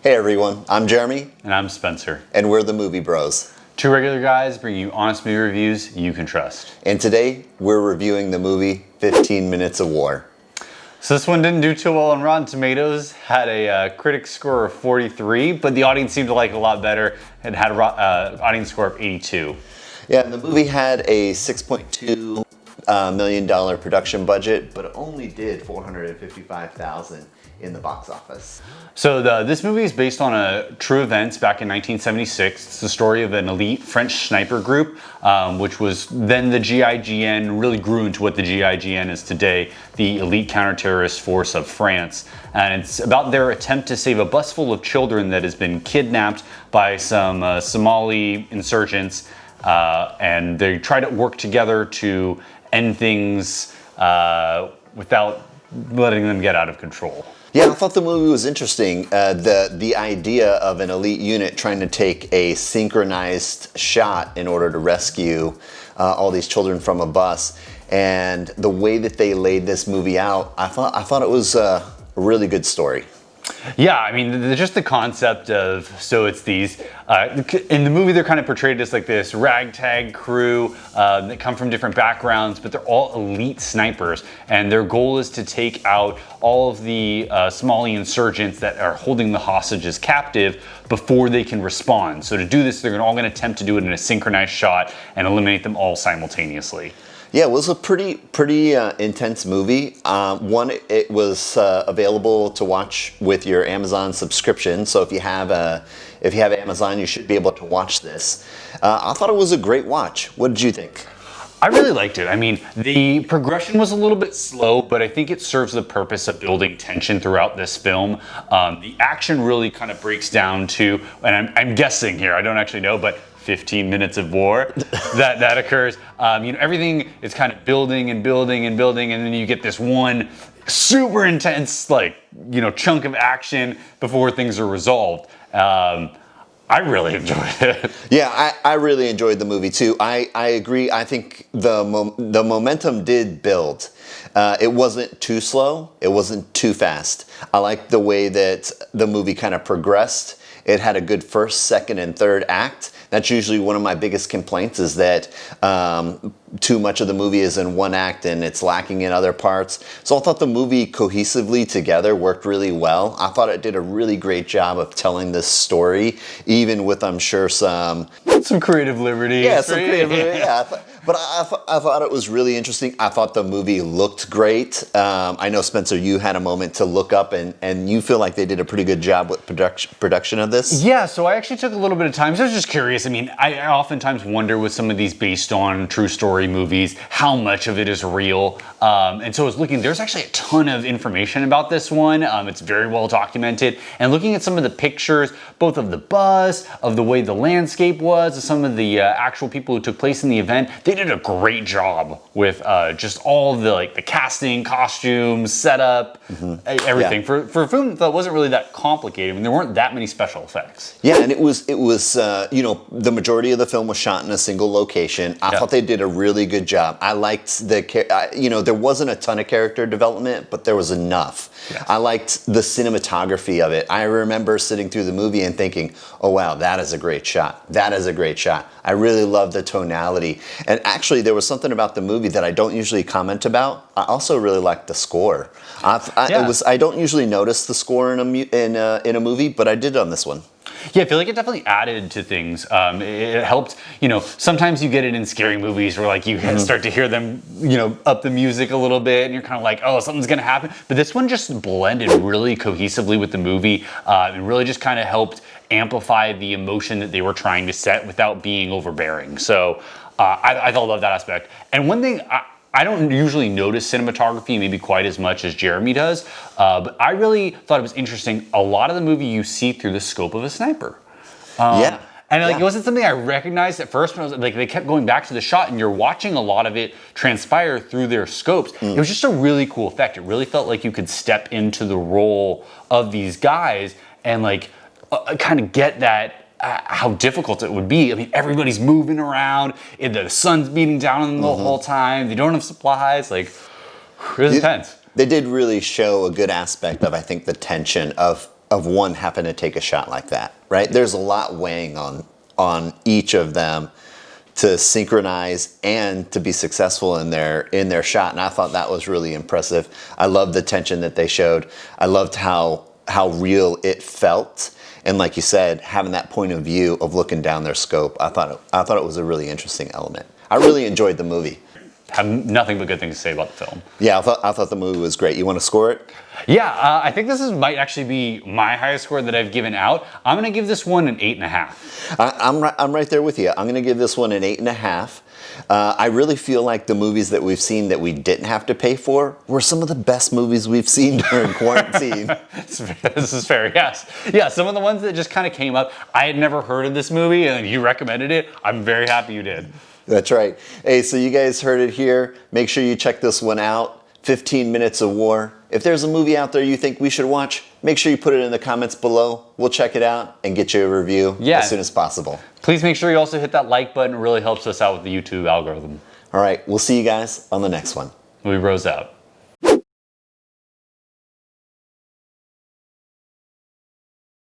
Hey everyone, I'm Jeremy. And I'm Spencer. And we're the Movie Bros. Two regular guys bringing you honest movie reviews you can trust. And today, we're reviewing the movie 15 Minutes of War. So this one didn't do too well on Rotten Tomatoes, had a critic score of 43, but the audience seemed to like it a lot better. It had an audience score of 82. Yeah, the movie had a $6.2 million production budget, but it only did $455,000 in the box office. So this movie is based on true events back in 1976. It's the story of an elite French sniper group, which was then the GIGN, really grew into what the GIGN is today, the elite counter-terrorist force of France. And it's about their attempt to save a bus full of children that has been kidnapped by some Somali insurgents. And they try to work together to end things without letting them get out of control. Yeah, I thought the movie was interesting. The idea of an elite unit trying to take a synchronized shot in order to rescue all these children from a bus, and the way that they laid this movie out, I thought it was a really good story. Yeah, I mean, just the concept of, so it's these, in the movie they're kind of portrayed as like this ragtag crew that come from different backgrounds, but they're all elite snipers, and their goal is to take out all of the Somali insurgents that are holding the hostages captive before they can respond. So to do this, they're all going to attempt to do it in a synchronized shot and eliminate them all simultaneously. Yeah, it was a pretty intense movie. It was available to watch with your Amazon subscription. So if you have Amazon, you should be able to watch this. I thought it was a great watch. What did you think? I really liked it. I mean, the progression was a little bit slow, but I think it serves the purpose of building tension throughout this film. The action really kind of breaks down to, and I'm guessing here, I don't actually know, but 15 minutes of war that occurs. Everything is kind of building and building and building, and then you get this one super intense, chunk of action before things are resolved. I really enjoyed it. Yeah, I really enjoyed the movie too. I agree. I think the momentum did build. It wasn't too slow. It wasn't too fast. I liked the way that the movie kind of progressed. It had a good first, second, and third act. That's usually one of my biggest complaints, is that too much of the movie is in one act and it's lacking in other parts. So I thought the movie cohesively together worked really well. I thought it did a really great job of telling this story, even with, I'm sure, some creative liberty. Yeah, some creative liberty. Yeah, but I thought it was really interesting. I thought the movie looked great. I know, Spencer, you had a moment to look up, and you feel like they did a pretty good job with production of this. Yeah, so I actually took a little bit of time. So I was just curious. I mean, I oftentimes wonder with some of these based on true story movies, how much of it is real. And so I was looking, there's actually a ton of information about this one. It's very well documented. And looking at some of the pictures, both of the bus, of the way the landscape was, of some of the actual people who took place in the event, they did a great job with just all of the casting, costumes, setup, everything. Yeah. For a film that wasn't really that complicated. I mean, there weren't that many special effects. Yeah, and it was the majority of the film was shot in a single location. I thought they did a really good job. I liked there wasn't a ton of character development, but there was enough. Yes. I liked the cinematography of it. I remember sitting through the movie and thinking, oh wow, that is a great shot. That is a great shot. I really love the tonality. And actually, there was something about the movie that I don't usually comment about. I also really liked the score. I don't usually notice the score in a movie, but I did on this one. Yeah, I feel like it definitely added to things. It helped, sometimes you get it in scary movies where you start to hear them, up the music a little bit, and you're kind of like, oh, something's gonna happen. But this one just blended really cohesively with the movie, and really just kind of helped amplify the emotion that they were trying to set without being overbearing. So I love that aspect. And one thing, I don't usually notice cinematography maybe quite as much as Jeremy does, but I really thought it was interesting. A lot of the movie you see through the scope of a sniper. Yeah. And it wasn't something I recognized at first when I was they kept going back to the shot, and you're watching a lot of it transpire through their scopes. It was just a really cool effect. It really felt like you could step into the role of these guys and kind of get that how difficult it would be. I mean, everybody's moving around, the sun's beating down on them the whole time. They don't have supplies. It was intense. They did really show a good aspect of, I think, the tension of of one having to take a shot like that, right? There's a lot weighing on each of them to synchronize and to be successful in their shot. And I thought that was really impressive. I loved the tension that they showed. I loved how real it felt. And like you said, having that point of view of looking down their scope, I thought it was a really interesting element. I really enjoyed the movie. Have nothing but good things to say about the film. Yeah, I thought the movie was great. You want to score it? Yeah, I think might actually be my highest score that I've given out. I'm going to give this one an 8.5. I'm right there with you. I'm going to give this one an 8.5. I really feel like the movies that we've seen that we didn't have to pay for were some of the best movies we've seen during quarantine. This is fair, yes. Yeah, some of the ones that just kind of came up. I had never heard of this movie, and you recommended it. I'm very happy you did. That's right. Hey, so you guys heard it here. Make sure you check this one out. 15 Minutes of War. If there's a movie out there you think we should watch, make sure you put it in the comments below. We'll check it out and get you a review as soon as possible. Please make sure you also hit that like button. It really helps us out with the YouTube algorithm. All right, we'll see you guys on the next one. Moviebros out.